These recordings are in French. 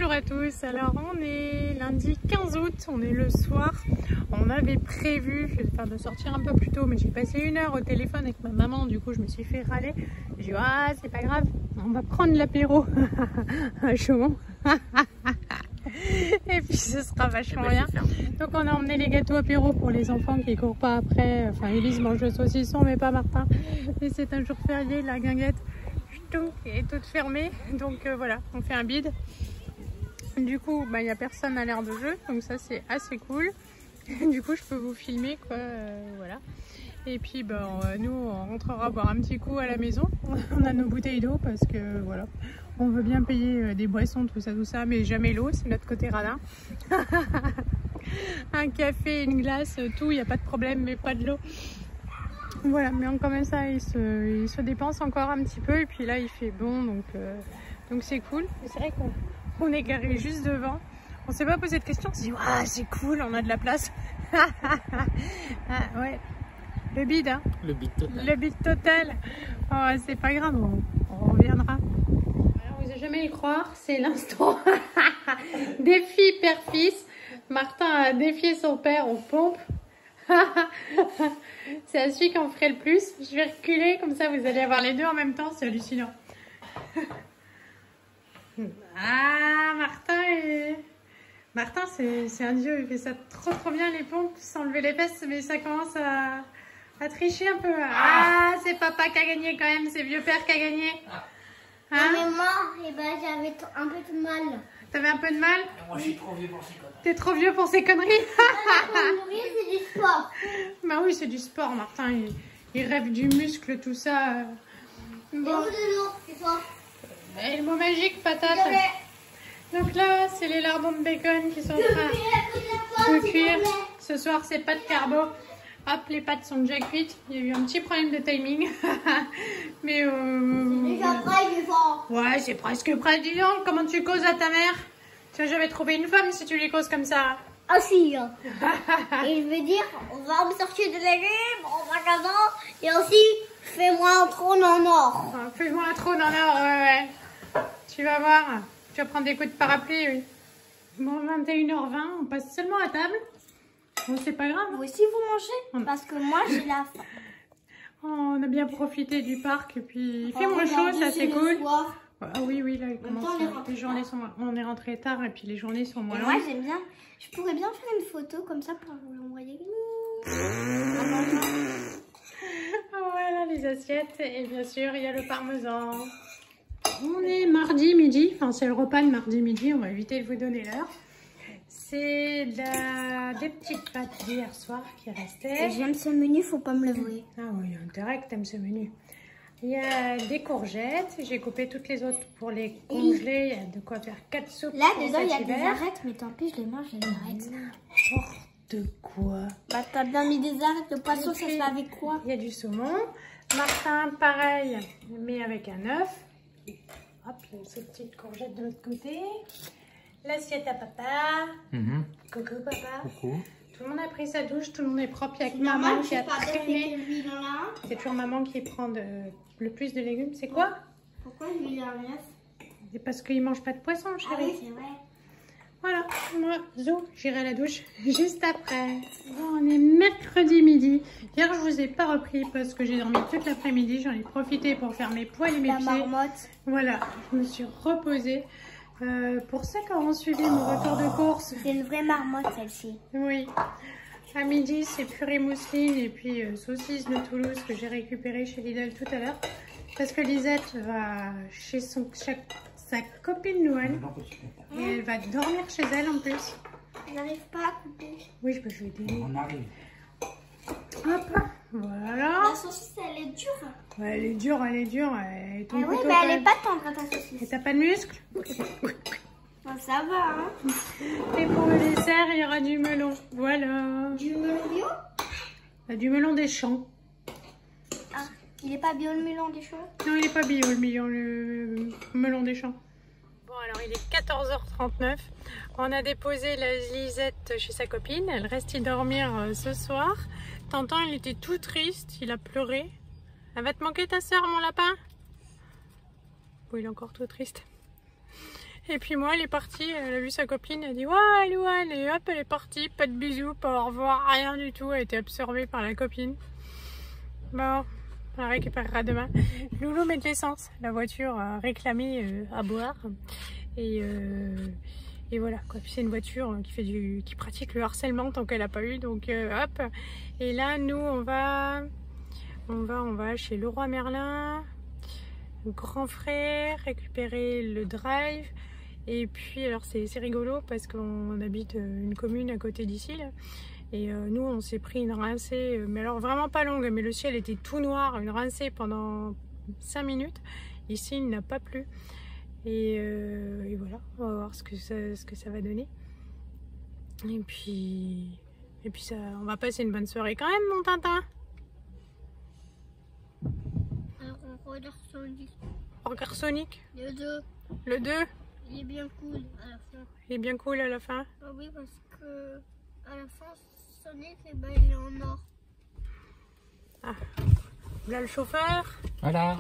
Bonjour à tous, alors on est lundi 15 août, on est le soir. On avait prévu de sortir un peu plus tôt, mais j'ai passé 1 heure au téléphone avec ma maman, du coup je me suis fait râler. J'ai dit ah c'est pas grave, on va prendre l'apéro à Chaumont. Et puis ce sera vachement bien. Donc on a emmené les gâteaux apéro pour les enfants qui courent pas après. Enfin Elise mange le saucisson mais pas Martin. Et c'est un jour férié, la guinguette est toute fermée. Donc voilà, on fait un bide. Du coup, il n'y a personne à l'aire de jeu, donc ça c'est assez cool. Du coup, je peux vous filmer, quoi, voilà. Et puis, nous, on rentrera boire un petit coup à la maison. On a nos bouteilles d'eau parce que, voilà, on veut bien payer des boissons, tout ça, mais jamais l'eau, c'est notre côté radin. Un café, une glace, tout, il n'y a pas de problème, mais pas de l'eau. Voilà, mais quand même ça, il se dépense encore un petit peu, et puis là, il fait bon, donc c'est cool. C'est vrai qu'on est garé juste devant. On s'est pas posé de questions, on s'est dit ah c'est cool, on a de la place. Ah, ouais, le bide, hein. Le bide total. Le bide total. Oh, c'est pas grave, on reviendra. Alors, vous n'allez jamais y croire, c'est l'instant défi père-fils. Martin a défié son père aux pompes. C'est à celui qui en ferait le plus. Je vais reculer, comme ça vous allez avoir les deux en même temps, c'est hallucinant. Ah, Martin, c'est un dieu, il fait ça trop bien les pompes sans lever les fesses, mais ça commence à tricher un peu. Ah, c'est papa qui a gagné quand même, c'est vieux père qui a gagné. Hein? Non, mais moi, j'avais un peu de mal. T'avais un peu de mal? Moi, je suis trop vieux pour ces conneries. T'es trop vieux pour ces conneries? C'est du sport. Bah oui, c'est du sport, Martin, il rêve du muscle, tout ça. Bon. Et où de l'eau, c'est quoi? Et le mot magique, patate. Donc là, c'est les lardons de bacon qui sont en train de cuire. Ce soir, c'est pâtes carbo. Hop, les pâtes sont déjà cuites. Il y a eu un petit problème de timing. Mais c'est déjà prêt, du vent. Ouais, c'est presque prêt. Dis donc, comment tu causes à ta mère? Tu vas jamais trouver une femme si tu lui causes comme ça. Ah si. Et je veux dire, on va me sortir de légumes en magasin. Et aussi, fais-moi un trône en or. Fais-moi un trône en or, ouais. Tu vas voir. Tu vas prendre des coups de parapluie, oui. Bon, 21h20, on passe seulement à table. Bon, c'est pas grave. Vous aussi, vous mangez? Parce que moi, j'ai la faim. On a bien profité du parc et puis il fait moins chaud, ça c'est cool. Ah oui, là, il commence, les journées sont... On est rentré tard et puis les journées sont moins longues. Moi, j'aime bien. Je pourrais bien faire une photo comme ça pour vous l'envoyer. Voilà les assiettes et bien sûr, il y a le parmesan. On est mardi midi, enfin c'est le repas le mardi midi, on va éviter de vous donner l'heure. C'est des petites pâtes d'hier soir qui restaient. J'aime ce menu, faut pas me le voir. Ah oui, il y a intérêt que t'aimes ce menu. Il y a des courgettes, j'ai coupé toutes les autres pour les congeler. Il y a de quoi faire 4 soupes. Là, dedans, il y a des arêtes, mais tant pis, je les mange, les arêtes. N'importe quoi. Bah, t'as bien mis des arêtes de poisson, ça se fait avec quoi? Il y a du saumon. Martin, pareil, mais avec un œuf. Hop, il y a ces petites courgettes de l'autre côté. L'assiette à papa. Coucou papa. Coucou. Tout le monde a pris sa douche, tout le monde est propre. Il y a que maman qui a traîné. C'est toujours maman qui prend le plus de légumes. C'est quoi? Pourquoi l'huile en œuf? C'est parce qu'il mange pas de poisson, chérie. Ah oui, c'est vrai. Voilà, moi, Zo, j'irai à la douche juste après. Bon, on est mercredi midi. Hier, je vous ai pas repris parce que j'ai dormi toute l'après-midi. J'en ai profité pour faire mes poils et mes pieds. La marmotte. Voilà, je me suis reposée. Pour ceux qui auront suivi mon retour de course. C'est une vraie marmotte, celle-ci. Oui. À midi, c'est purée mousseline et puis saucisse de Toulouse que j'ai récupéré chez Lidl tout à l'heure. Parce que Lisette va chez sa copine Noël. Et elle va dormir chez elle en plus. J'arrive pas à couper. Oui, je vais t'aider. On arrive. Hop, voilà. La saucisse, elle est dure. Ouais, elle est dure, elle est dure. Et ton oui, couteau, mais elle est pas tendre, ta saucisse. Et t'as pas de muscles? Bon, ça va, hein. Et pour le dessert, il y aura du melon. Voilà. Du melon bio? Du melon des champs. Ah, il est pas bio le melon des champs? Non, il est pas bio le melon des champs. Bon, alors il est 14h39. On a déposé la Lisette chez sa copine. Elle reste y dormir ce soir. T'entends, il était tout triste. Il a pleuré. Elle va te manquer ta soeur, mon lapin? Bon, il est encore tout triste. Et puis moi, elle est partie, elle a vu sa copine, elle a dit « Ouais, Louane !» et hop, elle est partie, pas de bisous, pas au revoir, rien du tout, elle a été absorbée par la copine. Bon, on la récupérera demain. Loulou met de l'essence, la voiture a réclamé à boire. Et voilà, quoi. Puis c'est une voiture qui pratique le harcèlement tant qu'elle n'a pas eu, donc hop. Et là, nous, on va chez Leroy Merlin, grand frère, récupérer le drive. Et puis alors c'est rigolo parce qu'on habite une commune à côté d'ici là. Et nous on s'est pris une rincée, mais alors vraiment pas longue, mais le ciel était tout noir, une rincée pendant 5 minutes. Ici il n'a pas plu. Et voilà, on va voir ce que ça va donner. Et puis ça, on va passer une bonne soirée quand même, mon Tintin. Alors on regarde Sonic. On regarde Sonic. Le 2. Le 2. Il est bien cool à la fin. Il est bien cool à la fin. Ah oui, parce que à la fin, Sonic, eh ben, il est en or. Ah, là le chauffeur. Voilà.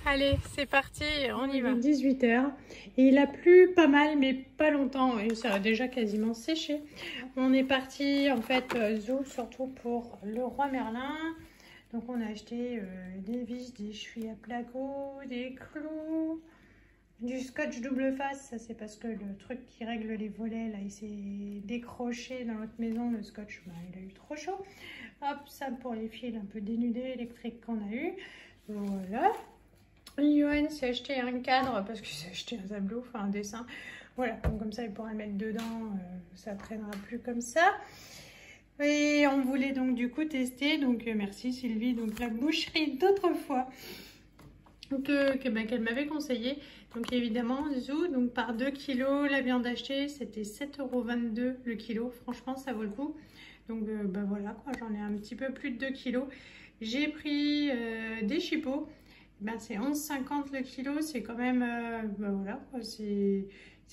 Allez, c'est parti, on y va. 18 h et il a plu pas mal, mais pas longtemps. Et ça a déjà quasiment séché. On est parti, en fait, Zou, surtout pour Leroy Merlin. Donc on a acheté des vis, des chevilles à placo, des clous, du scotch double face. Ça c'est parce que le truc qui règle les volets, là, il s'est décroché dans notre maison. Le scotch, bah, il a eu trop chaud. Hop, ça pour les fils un peu dénudés électriques qu'on a eu. Voilà. Yoann s'est acheté un cadre parce qu'il s'est acheté un tableau, enfin un dessin. Voilà, donc comme ça il pourra le mettre dedans, ça ne traînera plus comme ça. Et on voulait donc du coup tester, donc merci Sylvie, donc la boucherie d'autrefois qu'elle m'avait conseillé. Donc évidemment Zou, donc par 2 kg la viande achetée c'était 7,22 € le kilo, franchement ça vaut le coup. Donc bah voilà quoi, j'en ai un petit peu plus de 2 kg. J'ai pris des chipots. Ben, c'est 11,50 le kilo, c'est quand même, ben voilà, c'est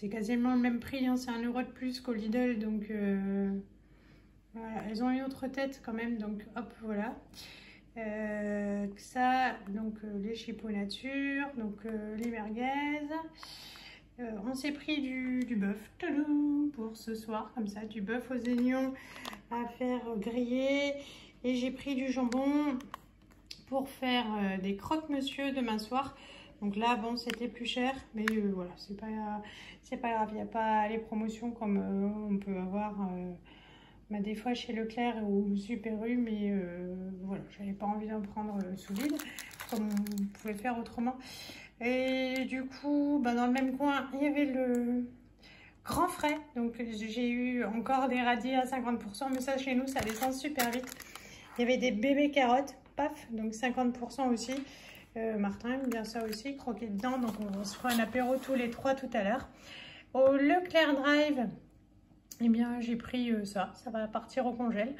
quasiment le même prix, hein, c'est 1 € de plus qu'au Lidl, donc voilà, elles ont une autre tête quand même, donc hop, voilà. Ça, donc les chipots nature, donc les merguez. On s'est pris du bœuf pour ce soir, comme ça, du bœuf aux oignons à faire griller, et j'ai pris du jambon pour faire des croque-monsieur demain soir. Donc là, bon, c'était plus cher, mais voilà, c'est pas grave. Il n'y a pas les promotions comme on peut avoir des fois chez Leclerc ou Super U, mais voilà, j'avais pas envie d'en prendre sous vide, comme on pouvait faire autrement. Et du coup, dans le même coin, il y avait le grand frais. Donc j'ai eu encore des radis à 50%, mais ça, chez nous, ça descend super vite. Il y avait des bébés carottes. Donc 50% aussi. Martin aime bien ça aussi, croquer dedans. Donc on se fera un apéro tous les 3 tout à l'heure. Au Leclerc Drive, eh bien j'ai pris ça va partir au congèle.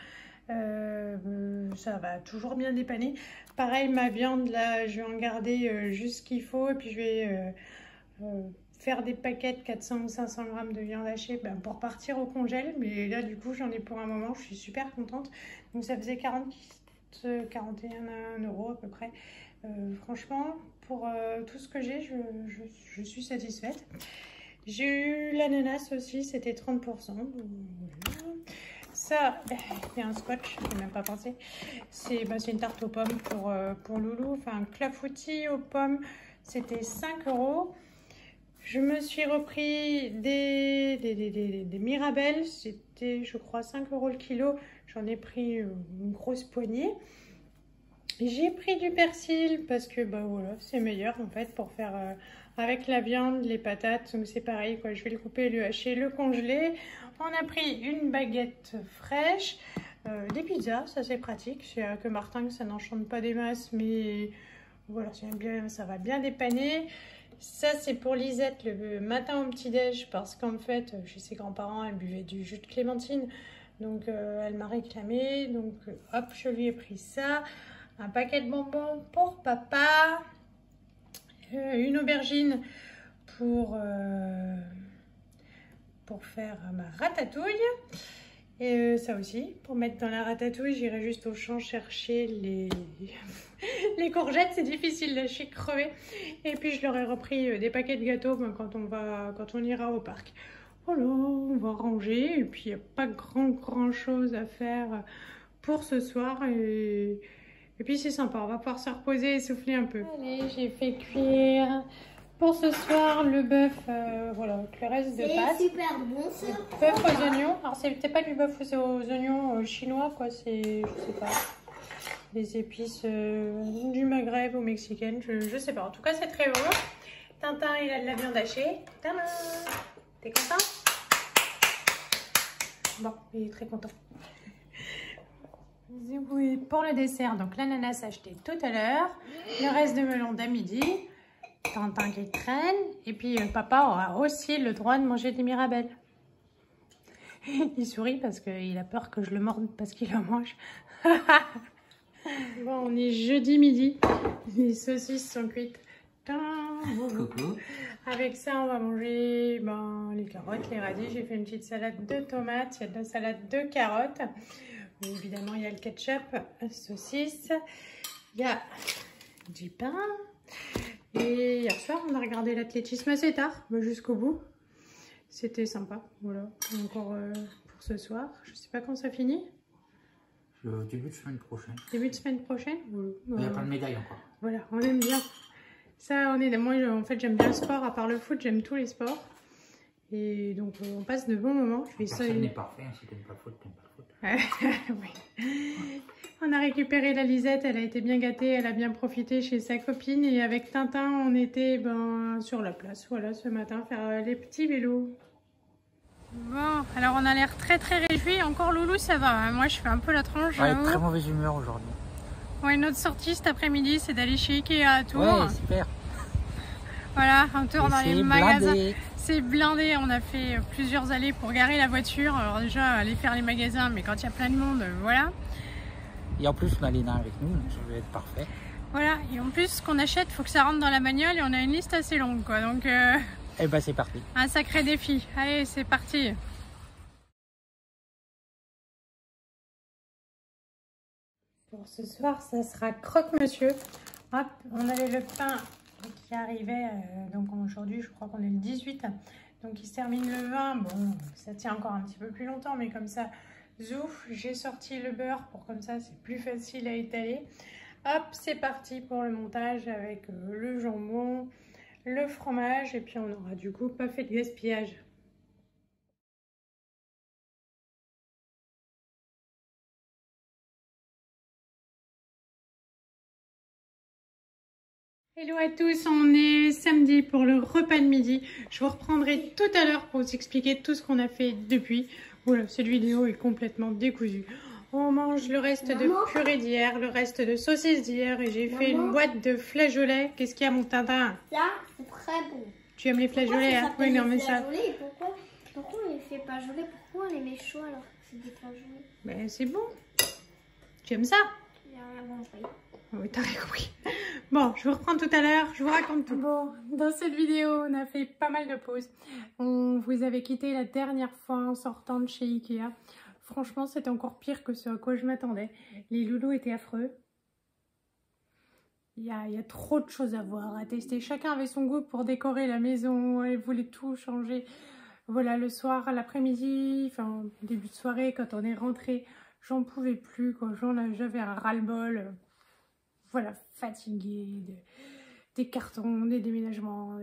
Ça va toujours bien dépanner. Pareil, ma viande là, je vais en garder juste ce qu'il faut. Et puis je vais faire des paquets de 400 ou 500 grammes de viande hachée pour partir au congèle. Mais là du coup j'en ai pour un moment, je suis super contente. Donc ça faisait 41 € à peu près. Franchement, pour tout ce que j'ai, je suis satisfaite. J'ai eu l'ananas aussi, c'était 30%. Ça, il y a un scotch, je n'ai même pas pensé. C'est une tarte aux pommes pour Loulou, enfin un clafoutis aux pommes, c'était 5 €. Je me suis repris des Mirabelles, c'était je crois 5 € le kilo. J'en ai pris une grosse poignée. J'ai pris du persil parce que voilà, c'est meilleur en fait pour faire avec la viande, les patates. Donc c'est pareil quoi, je vais le couper, le hacher, le congeler. On a pris une baguette fraîche, des pizzas, ça c'est pratique. C'est que Martin que ça n'enchante pas des masses, mais voilà, ça va bien dépanner. Ça c'est pour Lisette le matin au petit-déj parce qu'en fait chez ses grands-parents elle buvait du jus de clémentine. Donc elle m'a réclamé, donc hop, je lui ai pris ça. Un paquet de bonbons pour papa. Une aubergine pour faire ma ratatouille. Et ça aussi, pour mettre dans la ratatouille, j'irai juste au champ chercher Les courgettes, c'est difficile, là, je suis crevée. Et puis, je leur ai repris des paquets de gâteaux quand on ira au parc. Voilà, on va ranger. Et puis, il n'y a pas grand chose à faire pour ce soir. Et puis, c'est sympa. On va pouvoir se reposer et souffler un peu. Allez, j'ai fait cuire pour ce soir le bœuf, voilà, avec le reste de pâtes. C'est super bon, ça. Bœuf aux oignons. Alors, c'est peut-être pas du bœuf aux oignons chinois, quoi. C'est, je sais pas, des épices du Maghreb ou mexicaine. Je sais pas. En tout cas, c'est très bon. Tintin, il a de la viande hachée. Tadam! T'es content? Bon, il est très content. Oui, pour le dessert, donc l'ananas acheté tout à l'heure. Le reste de melon d'à midi. Tintin qui traîne. Et puis papa aura aussi le droit de manger des mirabelles. Il sourit parce qu'il a peur que je le morde parce qu'il en mange. Bon, on est jeudi midi. Les saucisses sont cuites. Coucou. Avec ça, on va manger les carottes, les radis. J'ai fait une petite salade de tomates. Il y a de la salade de carottes. Mais évidemment, il y a le ketchup, saucisse. Il y a du pain. Et hier soir, on a regardé l'athlétisme assez tard, jusqu'au bout. C'était sympa. Voilà, encore pour ce soir. Je sais pas quand ça finit. Le début de semaine prochaine. Début de semaine prochaine. Il n'y a pas de médaille encore. Voilà, on aime bien. Ça, moi, en fait, j'aime bien le sport. À part le foot, j'aime tous les sports. Et donc, on passe de bons moments. Personne n'est parfait. Si t'aimes pas le foot, t'aimes pas le foot. Oui. On a récupéré la Lisette. Elle a été bien gâtée. Elle a bien profité chez sa copine. Et avec Tintin, on était sur la place. Voilà, ce matin, faire les petits vélos. Bon, alors on a l'air très réjouis. Encore Loulou, ça va. Moi, je fais un peu la tronche. Ouais, très mauvaise humeur aujourd'hui. Ouais, notre sortie cet après-midi, c'est d'aller chez Ikea à Tours. Ouais, super. Voilà, un tour dans les magasins. Blindé. C'est blindé. On a fait plusieurs allées pour garer la voiture. Alors déjà, aller faire les magasins, mais quand il y a plein de monde, voilà. Et en plus, on a Léna avec nous, donc ça va être parfait. Voilà, et en plus, ce qu'on achète, il faut que ça rentre dans la bagnole et on a une liste assez longue, quoi. Donc, Eh ben, c'est parti. un sacré défi. Allez, c'est parti. Pour ce soir, ça sera croque-monsieur. Hop, on avait le pain qui arrivait, donc aujourd'hui, je crois qu'on est le 18. Donc, il se termine le 20. Bon, ça tient encore un petit peu plus longtemps, mais comme ça, zouf, j'ai sorti le beurre pour comme ça, c'est plus facile à étaler. Hop, c'est parti pour le montage avec le jambon, le fromage, et puis on aura du coup pas fait de gaspillage. Hello à tous, on est samedi pour le repas de midi. Je vous reprendrai tout à l'heure pour vous expliquer tout ce qu'on a fait depuis. Voilà, cette vidéo est complètement décousue. On mange le reste de purée d'hier, le reste de saucisses d'hier et j'ai fait une boîte de flageolets. Qu'est-ce qu'il y a mon Tintin? Ça, c'est très bon. Tu aimes les flageolets, hein? Oui, non, mais ça... Pourquoi on les fait pas geler? Pourquoi on les met chauds alors que c'est des flageolets? Ben, c'est bon. Tu aimes ça? J'ai rien compris. Oui, t'as rien compris. Bon, je vous reprends tout à l'heure, je vous raconte tout. Bon, dans cette vidéo, on a fait pas mal de pauses. On vous avait quitté la dernière fois en sortant de chez Ikea. Franchement, c'était encore pire que ce à quoi je m'attendais. Les loulous étaient affreux. Il y a trop de choses à voir, à tester. Chacun avait son goût pour décorer la maison. Elle voulait tout changer. Voilà, le soir, l'après-midi, enfin, début de soirée, quand on est rentré, j'en pouvais plus, quoi. J'avais un ras-le-bol. Voilà, fatiguée des cartons, des déménagements.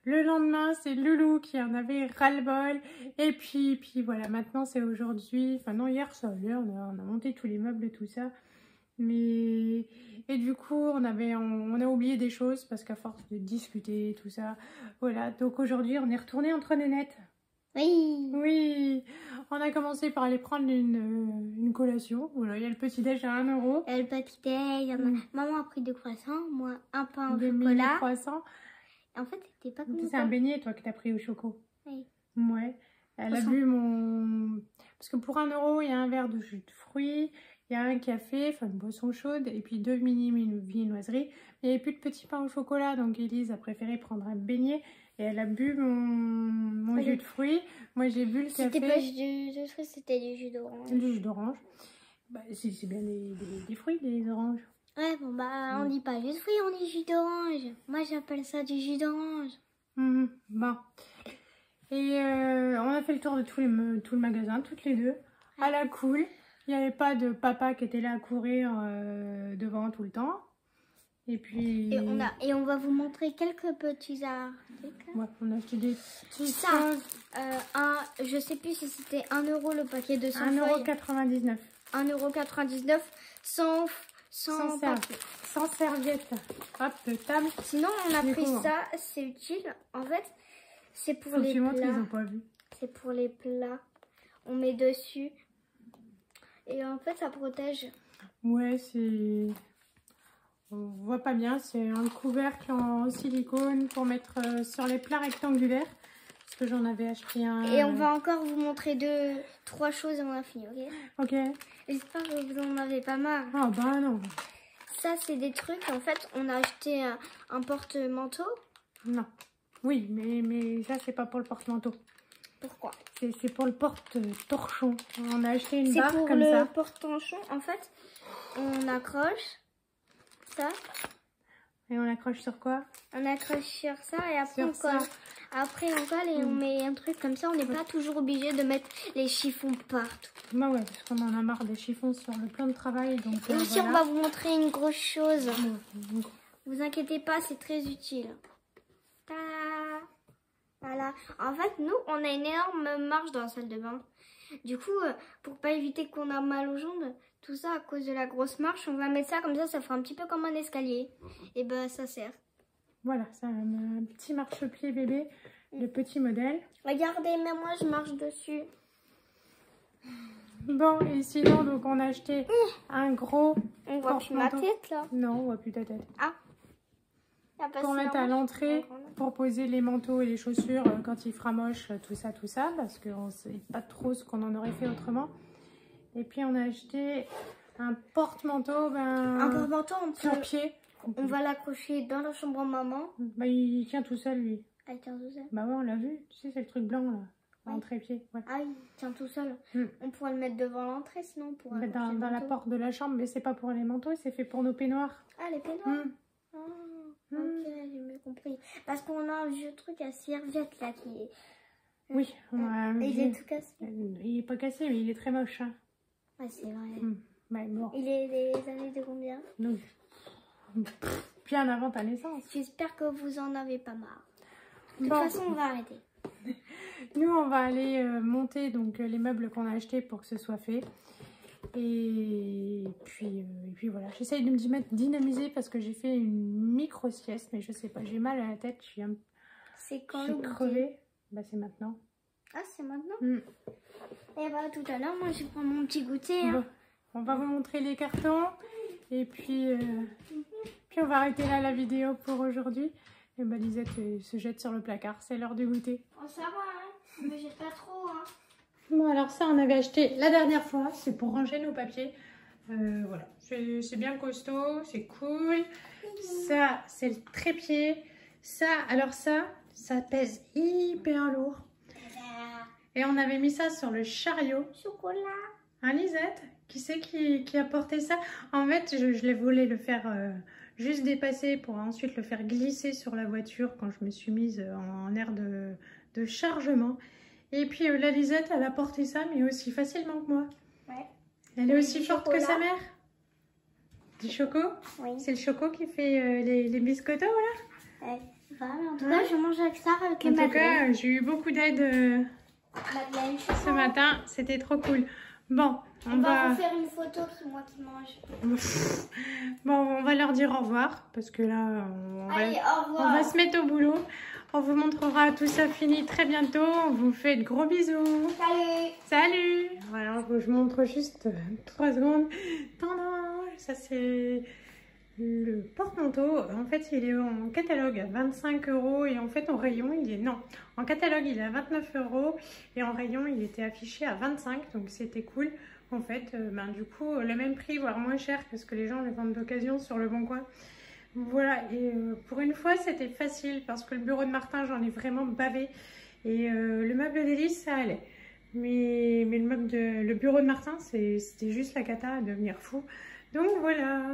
Le lendemain, c'est Loulou qui en avait ras-le-bol. Et puis voilà, maintenant c'est aujourd'hui. Enfin non, hier ça allait, on a monté tous les meubles et tout ça. Mais... Et du coup, on a oublié des choses parce qu'à force de discuter et tout ça. Voilà, donc aujourd'hui, on est retourné entre nénettes. Oui. Oui, on a commencé par aller prendre une collation. Voilà, il y a le petit-déj à 1 €. Le petit-déj, maman a pris 2 croissants, moi un pain au Des chocolat. mini croissants. En fait, c'était pas comme C'est ça. un beignet, toi, que t'as pris au choco. Oui. Ouais. Elle a bu mon... Parce que pour 1 €, il y a un verre de jus de fruits, il y a un café, enfin une boisson chaude, et puis 2 mini viennoiseries. Il n'y avait plus de petit pain au chocolat, donc Elise a préféré prendre un beignet. Et elle a bu mon jus de fruits. Moi, j'ai bu le café. C'était pas du jus de fruits, c'était du jus d'orange. Du jus d'orange. Bah, c'est bien des fruits, des oranges. Ouais, bon bah on dit pas jus de fruits, on dit jus d'orange. Moi j'appelle ça du jus d'orange. Bon. Et on a fait le tour de tout le magasin, toutes les deux. À la cool. Il n'y avait pas de papa qui était là à courir devant tout le temps. Et puis... Et on va vous montrer quelques petits articles. Ouais, on a acheté des petites Ça, choses. je sais plus si c'était 1 euro le paquet de 100 feuilles. 1,99 €. 1,99 € sans papier. Sans serviette. Hop, de table. Sinon, on a pris ça, c'est utile. En fait, c'est pour les plats. Ils ont pas vu. C'est pour les plats. On met dessus. Et en fait, ça protège. Ouais, c'est... On voit pas bien. C'est un couvercle en silicone pour mettre sur les plats rectangulaires. Parce que j'en avais acheté un... Et on va encore vous montrer 3 choses et on a fini, ok? Ok. J'espère que vous en avez pas marre. Ah bah non. Ça, c'est des trucs. En fait, on a acheté un porte-manteau. Non. Oui, mais ça, c'est pas pour le porte-manteau. Pourquoi? C'est pour le porte-torchon. On a acheté une barre comme ça. C'est pour le porte-torchon. En fait, on accroche ça. Et on accroche sur quoi? On accroche sur ça et après sur on colle. Après on colle et on met un truc comme ça. On n'est pas toujours obligé de mettre les chiffons partout. Bah ouais, parce qu'on en a marre des chiffons sur le plan de travail. Donc, et aussi voilà. on va vous montrer une grosse chose. Vous inquiétez pas, c'est très utile. Ta-da! Voilà. En fait, nous, on a une énorme marche dans la salle de bain. Du coup, pour pas éviter qu'on a mal aux jambes, tout ça à cause de la grosse marche, on va mettre ça comme ça fera un petit peu comme un escalier. Et ben, ça sert. Voilà, c'est un petit marchepied bébé, le petit modèle. Regardez, même moi, je marche dessus. Bon, et sinon, donc, on a acheté un gros... On voit plus ma tête, là. Non, on voit plus ta tête. Ah. Pour mettre à l'entrée, pour poser les manteaux et les chaussures quand il fera moche, tout ça, parce qu'on ne sait pas trop ce qu'on en aurait fait autrement. Et puis on a acheté un porte-manteau, un porte-manteau sur pied. On va l'accrocher dans la chambre à maman. Bah, il tient tout seul, lui. Ah, il tient tout seul? Bah ouais, on l'a vu. Tu sais, c'est le truc blanc, là. Ouais. En trépied. Ouais. Ah, il tient tout seul. On pourrait le mettre devant l'entrée, sinon on pourrait dans la porte de la chambre, mais c'est pas pour les manteaux, c'est fait pour nos peignoirs. Ah, les peignoirs. Ok, j'ai mieux compris. Parce qu'on a un vieux truc à serviette là qui est... Oui, il est tout cassé. Il est pas cassé, mais il est très moche. Hein. Ouais, c'est vrai. Ouais, bon. Il est des années de combien? Donc, bien avant ta naissance. J'espère que vous en avez pas marre. De toute façon, on va arrêter. Nous, on va aller monter donc les meubles qu'on a achetés pour que ce soit fait. Et puis voilà, j'essaye de me dynamiser parce que j'ai fait une micro-sieste, mais je sais pas, j'ai mal à la tête, c'est quand je suis crevée. Bah c'est maintenant. Ah, c'est maintenant? Et bah tout à l'heure, moi je prends mon petit goûter. Hein. Bon, on va vous montrer les cartons et puis on va arrêter là la vidéo pour aujourd'hui. Et bah Lisette se jette sur le placard, c'est l'heure du goûter. Oh ça va, hein, me jette pas trop. Hein. Bon, alors ça, on avait acheté la dernière fois. C'est pour ranger nos papiers. Voilà. C'est bien costaud. C'est cool. Ça, c'est le trépied. Ça, alors ça pèse hyper lourd. Et on avait mis ça sur le chariot. Chocolat. Hein, Lisette? Qui c'est qui a porté ça? En fait, je l'ai voulu le faire juste dépasser pour ensuite le faire glisser sur la voiture quand je me suis mise en aire de chargement. Et puis la Lisette, elle a porté ça, mais aussi facilement que moi. Ouais. Elle est aussi forte que sa mère. Du choco? Oui. C'est le choco qui fait les biscottos, là? Ouais. Voilà, en tout cas, je mange avec ça, avec les madeleines. En tout cas, j'ai eu beaucoup d'aide ce matin. C'était trop cool. Bon, on va vous faire une photo, c'est moi qui mange. Bon, on va leur dire au revoir, parce que là, Allez, au revoir. On va se mettre au boulot. On vous montrera tout ça fini très bientôt. On vous fait de gros bisous. Salut. Salut. Voilà, je montre juste 3 secondes. Ça, c'est le porte-manteau. En fait, il est en catalogue à 25 € et en fait, en rayon, il est... Non, en catalogue, il est à 29 € et en rayon, il était affiché à 25 €. Donc, c'était cool. En fait, du coup, le même prix, voire moins cher que ce que les gens les vendent d'occasion sur le Bon Coin. Voilà, et pour une fois, c'était facile parce que le bureau de Martin, j'en ai vraiment bavé. Et le meuble d'Élise, ça allait. Mais le bureau de Martin, c'était juste la cata à devenir fou. Donc voilà.